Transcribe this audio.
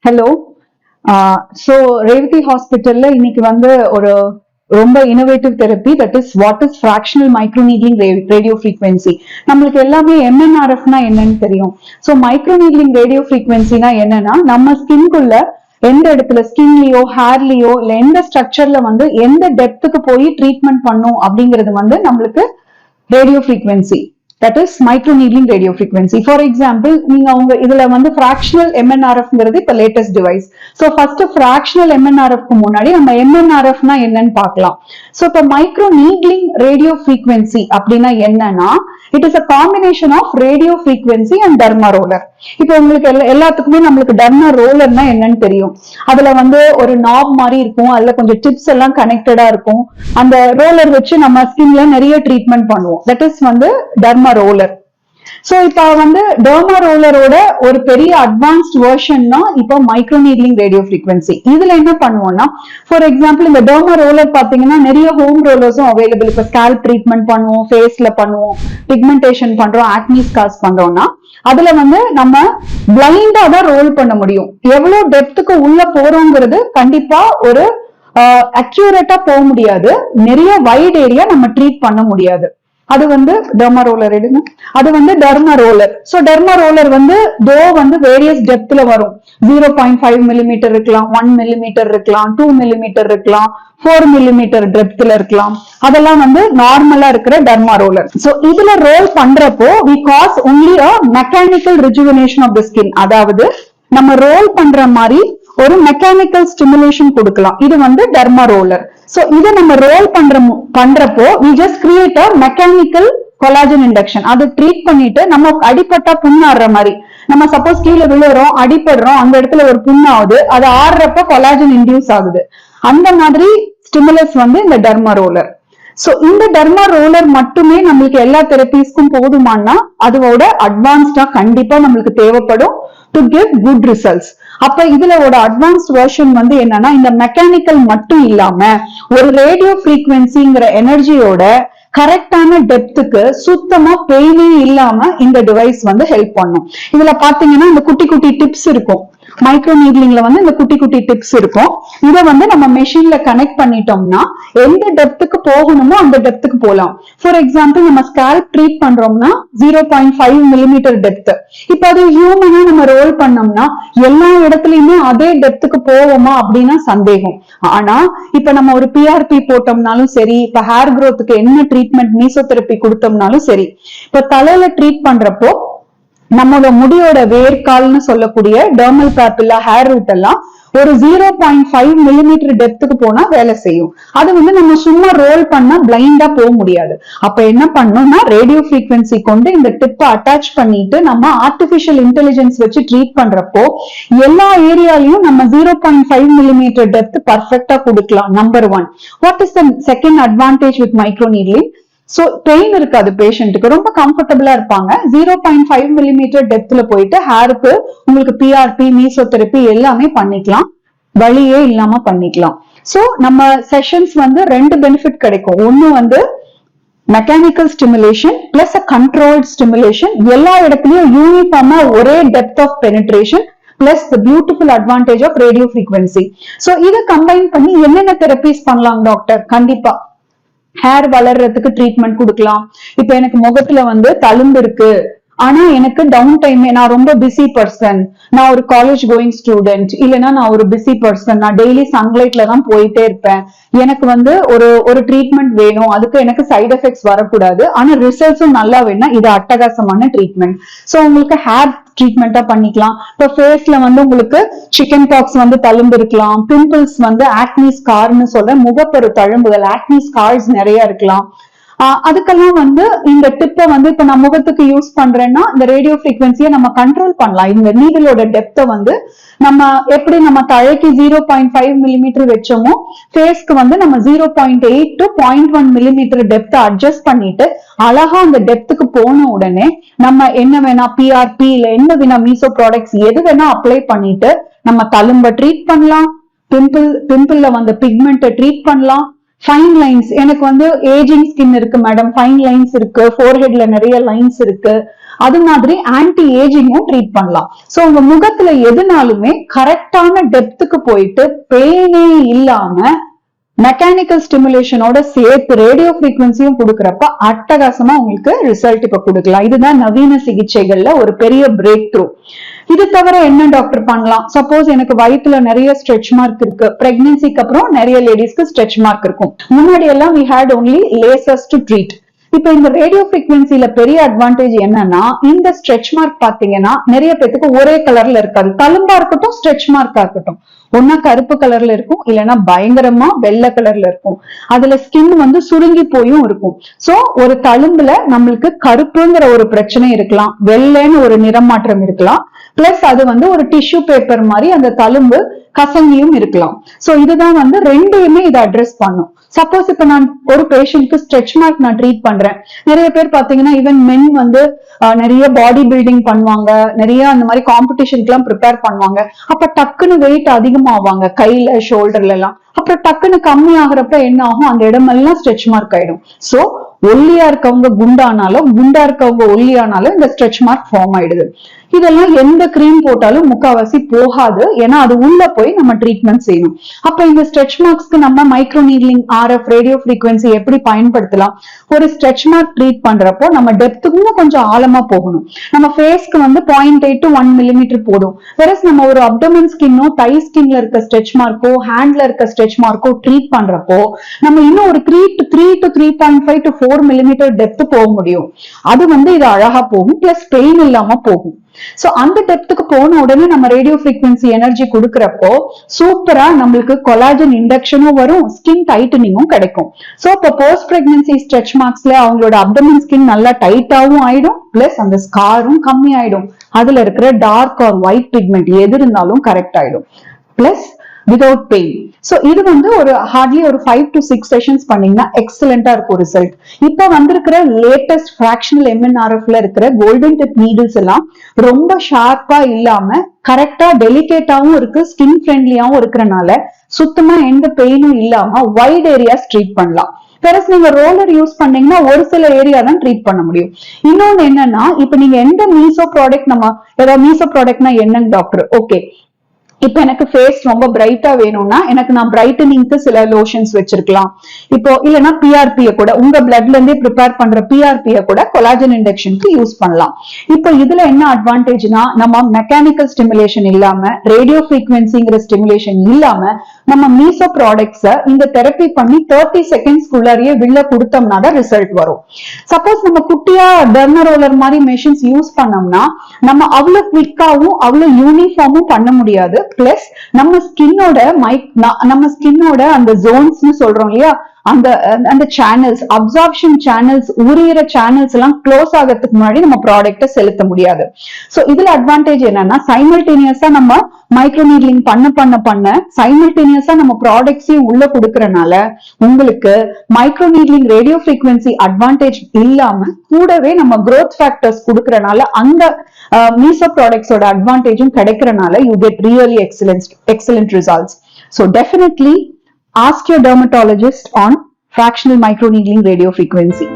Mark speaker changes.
Speaker 1: Hello. So Revathi ஹாஸ்பிட்டல்ல இன்னைக்கு வந்து ஒரு ரொம்ப innovative therapy, that is what is fractional microneedling radio frequency. நம்மளுக்கு எல்லாமே எம்என்ஆர்எஃப்னா என்னன்னு தெரியும். ஸோ மைக்ரோநீட்லிங் ரேடியோ ஃப்ரீக்வன்சினா என்னன்னா, நம்ம ஸ்கின்குள்ள எந்த இடத்துல ஸ்கின்லயோ ஹேர்லயோ இல்ல எந்த ஸ்ட்ரக்சர்ல வந்து எந்த டெப்த்துக்கு போய் ட்ரீட்மெண்ட் பண்ணும் அப்படிங்கிறது வந்து நம்மளுக்கு radio frequency, that is microneedling radio frequency. For example, நீங்க உங்க இதுல வந்து fractional MNRFங்கிறது இப்ப latest device. So first fractional MNRF க்கு முன்னாடி நம்ம MNRF னா என்னன்னு பார்க்கலாம். So இப்ப microneedling radio frequency அப்படின்னா என்னன்னா, it is a combination of radio frequency and derma roller. இப்ப உங்களுக்கு எல்லாத்துக்குமே நம்மளுக்கு டர்மா ரோலர்னா என்னன்னு தெரியும். அதுல வந்து ஒரு நாப் மாதிரி இருக்கும், அதுல கொஞ்சம் டிப்ஸ் எல்லாம் கனெக்டடா இருக்கும். அந்த ரோலர் வச்சு நம்ம ஸ்கின்ல நிறைய ட்ரீட்மெண்ட் பண்ணுவோம். தட் இஸ் வந்து டர்மா ரோலர். சோ இப்ப வந்து டர்மா ரோலரோட ஒரு பெரிய அட்வான்ஸ்ட் வெர்ஷன்னா இப்போ மைக்ரோநீட்லிங் ரேடியோ ஃப்ரீக்வன்சி. இதுல என்ன பண்ணுவோம்னா, ஃபார் எக்ஸாம்பிள் இந்த டர்மா ரோலர் பாத்தீங்கன்னா நிறைய ஹோம் ரோலர்ஸும் அவைலபிள். இப்ப ஸ்கேல்ப் ட்ரீட்மெண்ட் பண்ணுவோம், ஃபேஸ்ல பண்ணுவோம், பிக்மெண்டேஷன் பண்றோம், ஆக்னி ஸ்கார்ஸ் பண்றோம்னா அதுல வந்து நம்ம பிளைண்டா தான் ரோல் பண்ண முடியும். எவ்வளவு டெப்த்துக்கு உள்ள போறோங்கிறது கண்டிப்பா ஒரு அக்யூரேட்டா போக முடியாது. நிறைய வைட் ஏரியா நம்ம ட்ரீட் பண்ண முடியாது. அது வந்து டர்மா ரோலர் எடுங்க. அது வந்து derma roller. So derma roller வந்து தோ வந்து வேரியஸ் டெப்த்ல வரும். 0.5 மில்லிமீட்டர் இருக்கலாம், 1 மில்லிமீட்டர் இருக்கலாம், 2 மில்லிமீட்டர் இருக்கலாம், 4 மில்லிமீட்டர் டெப்த்ல இருக்கலாம். அதெல்லாம் வந்து நார்மலா இருக்கிற டர்மா ரோலர். சோ இதுல ரோல் பண்றப்போ we cause only a mechanical rejuvenation of the skin. அதாவது நம்ம ரோல் பண்ற மாதிரி ஒரு மெக்கானிக்கல் ஸ்டிமுலேஷன் கொடுக்கலாம். இது வந்து டர்மா ரோலர். சோ இதை நம்ம ரோல் பண்றப்போ we just create a mechanical collagen induction. அது ட்ரீட் பண்ணிட்டு நம்ம அடிப்பட்டா புண்ணாடுற மாதிரி, நம்ம சப்போஸ் கீழே விழுறோம், அடிபடுறோம், அந்த இடத்துல ஒரு புண்ணாகுது, அது ஆடுறப்ப கொலாஜன் இன்டியூஸ் ஆகுது. அந்த மாதிரி ஸ்டிமுலஸ் வந்து இந்த டர்மா ரோலர். சோ இந்த டர்மா ரோலர் மட்டுமே நம்மளுக்கு எல்லா தெரபிஸ்க்கும் போதுமானா அதோட அட்வான்ஸ்டா கண்டிப்பா நம்மளுக்கு தேவைப்படும் டு கிவ் குட் ரிசல்ட்ஸ். அப்ப இதுல ஒரு அட்வான்ஸ்ட் வெர்ஷன் வந்து என்னன்னா, இந்த மெக்கானிக்கல் மட்டும் இல்லாம ஒரு ரேடியோ ஃப்ரீக்வன்சிங்கிற எனர்ஜியோட கரெக்டான டெப்த்துக்கு சுத்தமா பெயினே இல்லாம இந்த டிவைஸ் வந்து ஹெல்ப் பண்ணும். இதுல பாத்தீங்கன்னா இந்த குட்டி குட்டி டிப்ஸ் இருக்கும். மைக்ரோநீட்லிங்ல வந்து இந்த குட்டி குட்டி டிப்ஸ் இருக்கும். இதை வந்து நம்ம மெஷின்ல கனெக்ட் பண்ணிட்டோம்னா எந்த டெப்த்துக்கு போகணுமோ அந்த டெப்த்துக்கு போகலாம். ஃபார் எக்ஸாம்பிள் நம்ம ஸ்கேல்ப் ட்ரீட் பண்றோம்னா 0.5 மில்லிமீட்டர் டெப்த். இப்ப அது ஹியூமனா நம்ம ரோல் பண்ணோம்னா எல்லா இடத்துலயுமே அதே டெப்த்துக்கு போவோமா அப்படின்னா சந்தேகம். ஆனா இப்ப நம்ம ஒரு பிஆர்பி போட்டோம்னாலும் சரி, இப்ப ஹேர் க்ரோத்துக்கு என்ன ட்ரீட்மெண்ட் மீசோதெரபி கொடுத்தோம்னாலும் சரி, இப்ப தலையில ட்ரீட் பண்றப்போ நம்மளோட முடியோட வேர்க்கால்னு சொல்லக்கூடிய டெர்மல் பேப்பில்லா ஹேர் ரூட் எல்லாம் ஒரு 0.5 மில்லிமீட்டர் டெப்த்துக்கு போனா வேலை செய்யும். அது வந்து நம்ம சும்மா ரோல் பண்ணா பிளைண்டா போக முடியாது. அப்ப என்ன பண்ணோம்னா ரேடியோ ஃப்ரீக்வன்சி கொண்டு இந்த டிப்பை அட்டாச் பண்ணிட்டு நம்ம ஆர்டிபிஷியல் இன்டெலிஜென்ஸ் வச்சு ட்ரீட் பண்றப்போ எல்லா ஏரியாலையும் நம்ம 0.5 மில்லிமீட்டர் டெப்த் பர்ஃபெக்டா கொடுக்கலாம். Number 1. What is the second advantage with microneedling? So pain இருக்காது, பேஷண்ட்டுக்கு ரொம்ப கம்ஃபர்டபுளா இருப்பாங்க. 0.5 மில்லிமீட்டர் டெப்த்ல போயிட்டு ஹேருக்கு உங்களுக்கு பிஆர்பி, மீசோதெரபி எல்லாமே பண்ணிக்கலாம், வலியே இல்லாம பண்ணிக்கலாம். சோ நம்ம செஷன்ஸ் வந்து ரெண்டு பெனிஃபிட் கிடைக்கும். ஒண்ணு வந்து mechanical stimulation plus a controlled stimulation, எல்லா இடத்துலயும் யூனிஃபார்மா ஒரே depth of penetration plus the beautiful advantage of radio frequency. So இதை கம்பைன் பண்ணி என்னென்ன தெரபிஸ் பண்ணலாம் டாக்டர்? கண்டிப்பா ஹேர் வளர்றதுக்கு ட்ரீட்மெண்ட் கொடுக்கலாம். இப்ப எனக்கு முகத்துல வந்து தழும்பு இருக்கு, ஆனா எனக்கு டவுன் டைம், நான் ரொம்ப பிஸி பர்சன், நான் ஒரு காலேஜ் கோயிங் ஸ்டூடெண்ட், இல்லைன்னா நான் ஒரு பிஸி பர்சன், நான் டெய்லி சன்லைட்ல தான் போயிட்டே இருப்பேன், எனக்கு வந்து ஒரு ட்ரீட்மெண்ட் வேணும், அதுக்கு எனக்கு சைட் எஃபெக்ட்ஸ் வரக்கூடாது, ஆனா ரிசல்ட்ஸும் நல்லா வேணும், இது அட்டகாசமான ட்ரீட்மெண்ட். சோ உங்களுக்கு ஹேர் ட்ரீட்மெண்டா பண்ணிக்கலாம். இப்ப ஃபேஸ்ல வந்து உங்களுக்கு சிக்கன் பாக்ஸ் வந்து தழும்பு இருக்கலாம், பிம்பிள்ஸ் வந்து ஆக்னி ஸ்கார்னு சொல்ற முகப்பரு தழும்புகள், ஆக்னி ஸ்கார்ஸ் நிறைய இருக்கலாம். அதுக்கெல்லாம் வந்து இந்த டிப்பை வந்து இப்ப நான் முகத்துக்கு யூஸ் பண்றேன்னா இந்த ரேடியோ ஃப்ரீக்வன்சியை நம்ம கண்ட்ரோல் பண்ணலாம். இந்த நீடலோட டெப்த்தை வந்து நம்ம எப்படி நம்ம தலைக்கு 0.5 மில்லிமீட்டர் வச்சோமோ ஃபேஸ்க்கு வந்து நம்ம 0.8 to 0.1 மில்லிமீட்டர் டெப்த்தை அட்ஜஸ்ட் பண்ணிட்டு அழகா அந்த டெப்த்துக்கு போன உடனே நம்ம என்ன வேணா பிஆர்பி இல்ல என்ன வேணா மீசோ ப்ராடக்ட்ஸ் எது வேணா அப்ளை பண்ணிட்டு நம்ம தழும்ப ட்ரீட் பண்ணலாம், பிம்பிள்ல வந்து பிக்மெண்ட்டை ட்ரீட் பண்ணலாம். ஃபைன் லைன்ஸ், எனக்கு வந்து ஏஜிங் ஸ்கின் இருக்கு மேடம், ஃபைன் லைன்ஸ் இருக்கு, ஃபோர்ஹெட்ல நிறைய லைன்ஸ் இருக்கு, அது மாதிரி ஆன்டி ஏஜிங்கும் ட்ரீட் பண்ணலாம். சோ உங்க முகத்துல எதுனாலுமே கரெக்டான டெப்த்துக்கு போயிட்டு பெயினே இல்லாம மெக்கானிக்கல் ஸ்டிமுலேஷனோட சேர்த்து ரேடியோ ஃப்ரீக்வன்சியும் கொடுக்கறப்ப அட்டகாசமா உங்களுக்கு ரிசல்ட் இப்ப கொடுக்கலாம். இதுதான் நவீன சிகிச்சைகள்ல ஒரு பெரிய பிரேக் த்ரூ. இது தவிர என்ன டாக்டர் பண்ணலாம்? சப்போஸ் எனக்கு வயிற்றுல நிறைய ஸ்ட்ரெச் மார்க் இருக்கு, பிரெக்னன்சிக்கு அப்புறம் நிறைய லேடிஸ்க்கு ஸ்ட்ரெச் மார்க் இருக்கும். முன்னாடி எல்லாம் we had only lasers to treat. இப்ப இந்த ரேடியோ ஃப்ரீக்வன்சில பெரிய அட்வான்டேஜ் என்னன்னா, இந்த ஸ்ட்ரெச் மார்க் பாத்தீங்கன்னா நிறைய பேருக்கு ஒரே கலர்ல இருக்காது. தழும்பா இருக்கட்டும், ஸ்ட்ரெச் மார்க்கா இருக்கட்டும், ஒன்னா கருப்பு கலர்ல இருக்கும், இல்லைன்னா பயங்கரமா வெள்ளை கலர்ல இருக்கும். அதுல ஸ்கின் வந்து சுருங்கி போயும் இருக்கும். சோ ஒரு தழும்புல நம்மளுக்கு கருப்புங்கிற ஒரு பிரச்சனை இருக்கலாம், வெள்ளைன்னு ஒரு நிறமாற்றம் இருக்கலாம், பிளஸ் அது வந்து ஒரு டிஷ்யூ பேப்பர் மாதிரி அந்த தழும்பு கசங்கியும் இருக்கலாம். சோ இதுதான் வந்து ரெண்டையுமே இதை அட்ரஸ் பண்ணும். சப்போஸ் இப்ப நான் ஒரு பேஷண்ட்க்கு ஸ்ட்ரெச் மார்க் நான் ட்ரீட் பண்றேன். நிறைய பேர் பாத்தீங்கன்னா ஈவன் மென் வந்து நிறைய பாடி பில்டிங் பண்ணுவாங்க, நிறைய அந்த மாதிரி காம்படிஷனுக்கு எல்லாம் ப்ரிப்பேர் பண்ணுவாங்க. அப்ப டக்குன்னு வெயிட் அதிகமாவாங்க கையில ஷோல்டர்ல எல்லாம். அப்புறம் டக்குன்னு கம்மி ஆகுறப்ப என்ன ஆகும், அந்த இடமெல்லாம் ஸ்ட்ரெச் மார்க் ஆயிடும். சோ ஒல்லியா இருக்கவங்க குண்டானாலும், குண்டா இருக்கவங்க ஒல்லியானாலும் இந்த ஸ்ட்ரெச் மார்க் ஃபார்ம் ஆயிடுது. இதெல்லாம் எந்த கிரீம் போட்டாலும் முக்காவாசி போகாது, ஏன்னா அது உள்ள போய் நம்ம ட்ரீட்மெண்ட் செய்யணும். அப்ப இந்த ஸ்ட்ரெச் மார்க்ஸ்க்கு நம்ம micro needling, RF, radio frequency எப்படி பயன்படுத்தலாம்? ஒரு ஸ்ட்ரெச் மார்க் ட்ரீட் பண்றப்போ நம்ம டெப்த்துக்கு கொஞ்சம் ஆழமா போகணும். நம்ம ஃபேஸ்க்கு வந்து 0.8 to 1 millimeter போதும். வேற நம்ம ஒரு அப்டமன் ஸ்கின்னோ, தை ஸ்கின்ல இருக்க ஸ்ட்ரெச் மார்க்கோ, ஹேண்ட்ல இருக்க ஸ்ட்ரெச் மார்க்கோ ட்ரீட் பண்றப்போ நம்ம இன்னும் ஒரு 3 to 3.5 to 4 millimeter டெப்த் போக முடியும். அது வந்து இது அழகா போகும், பிளஸ் பெயின் இல்லாம போகும். சோ அந்த டெப்த்துக்கு போன உடனே நம்ம ரேடியோ ஃப்ரீக்வன்சி எனர்ஜி கொடுக்கறப்போ சூப்பரா நம்மளுக்கு கொலாஜன் இண்டக்ஷனும் வரும், ஸ்கின் டைட்டனிங்கும் கிடைக்கும். சோ இப்போ போஸ்ட் பிரெக்னன்சி ஸ்ட்ரெச் மார்க்ஸ்ல அவங்களோட அப்டமன் ஸ்கின் நல்லா டைட்டாவும் ஆயிடும், பிளஸ் அந்த ஸ்காரும் கம்மி ஆயிடும். அதுல இருக்கிற டார்க் ஆர் ஒயிட் பிக்மெண்ட் எது இருந்தாலும் கரெக்ட் ஆயிடும், பிளஸ் வித்வுட் பெயின். சோ இது வந்து ஒரு ஹார்ட்லி ஒரு 5 to 6 செஷன்ஸ் பண்ணீங்கன்னா எக்ஸலண்டா இருக்கும் ரிசல்ட். இப்ப வந்திருக்கிற லேட்டஸ்ட் ஃபிராக்ஷனல் MNRFல இருக்கிற கோல்டன் டிப் நீடில்ஸ் எல்லாம் ரொம்ப ஷார்ப்பா இல்லாம கரெக்டா டெலிகேட்டாவும் இருக்கு, ஸ்கின் ஃப்ரெண்ட்லியாவும் இருக்கிறனால சுத்தமா எந்த பெயினும் இல்லாம வைட் ஏரியாஸ் ட்ரீட் பண்ணலாம். பிளஸ் நீங்க ரோலர் யூஸ் பண்ணீங்கன்னா ஒரு சில ஏரியா தான் ட்ரீட் பண்ண முடியும். இன்னொன்னு என்னன்னா, இப்ப நீங்க எந்த மீசோ ப்ராடக்ட், நம்ம ஏதாவது மீசோ ப்ராடக்ட்னா என்னங்க டாக்டர்? ஓகே, இப்ப எனக்கு ஃபேஸ் ரொம்ப பிரைட்டா வேணும்னா எனக்கு நான் பிரைட்டனிங்க்கு சில லோஷன்ஸ் வச்சிருக்கலாம். இப்போ இல்லைன்னா பிஆர்பியை கூட, உங்க பிளட்ல இருந்தே ப்ரிப்பேர் பண்ற பிஆர்பியை கூட கொலாஜன் இண்டக்ஷனுக்கு யூஸ் பண்ணலாம். இப்போ இதுல என்ன அட்வான்டேஜ்னா, நம்ம மெக்கானிக்கல் ஸ்டிமுலேஷன் இல்லாம, ரேடியோ ஃப்ரீக்வன்சிங்கிற ஸ்டிமுலேஷன் இல்லாம நம்ம மீசோ ப்ராடக்ட்ஸ இந்த தெரப்பி பண்ணி 30 செகண்ட்ஸ்க்குள்ளாரியே வில்ல கொடுத்தோம்னா தான் ரிசல்ட் வரும். சப்போஸ் நம்ம குட்டியா டெர்மரோலர் மாதிரி மெஷின்ஸ் யூஸ் பண்ணோம்னா நம்ம அவ்வளவு குவிக்காவும் அவ்வளவு யூனிஃபார்மும் பண்ண முடியாது. பிளஸ் நம்ம ஸ்கின்னோட அந்த ஜோன்ஸ்னு சொல்றோம் இல்லையா, அந்த சேனல்ஸ், அப்சார்ப்ஷன் சேனல்ஸ், உரியிற சேனல்ஸ் எல்லாம் க்ளோஸ் ஆகிறதுக்கு முன்னாடி நம்ம ப்ராடக்ட செலுத்த முடியாது. சோ இதுல அட்வான்டேஜ் என்னன்னா, சைமல்டேனியஸா நம்ம மைக்ரோ நீட்லிங் பண்ண சைமல்டேனியஸா நம்ம ப்ராடக்ட்ஸையும் உள்ள கொடுக்கறனால உங்களுக்கு microneedling radio frequency advantage இல்லாம கூடவே நம்ம growth ஃபேக்டர்ஸ் கொடுக்கறனால அந்த மீசோ ப்ராடக்ட்ஸோட அட்வான்டேஜும் கிடைக்கிறனால you get really excellent results. So definitely ask your dermatologist on fractional microneedling radiofrequency.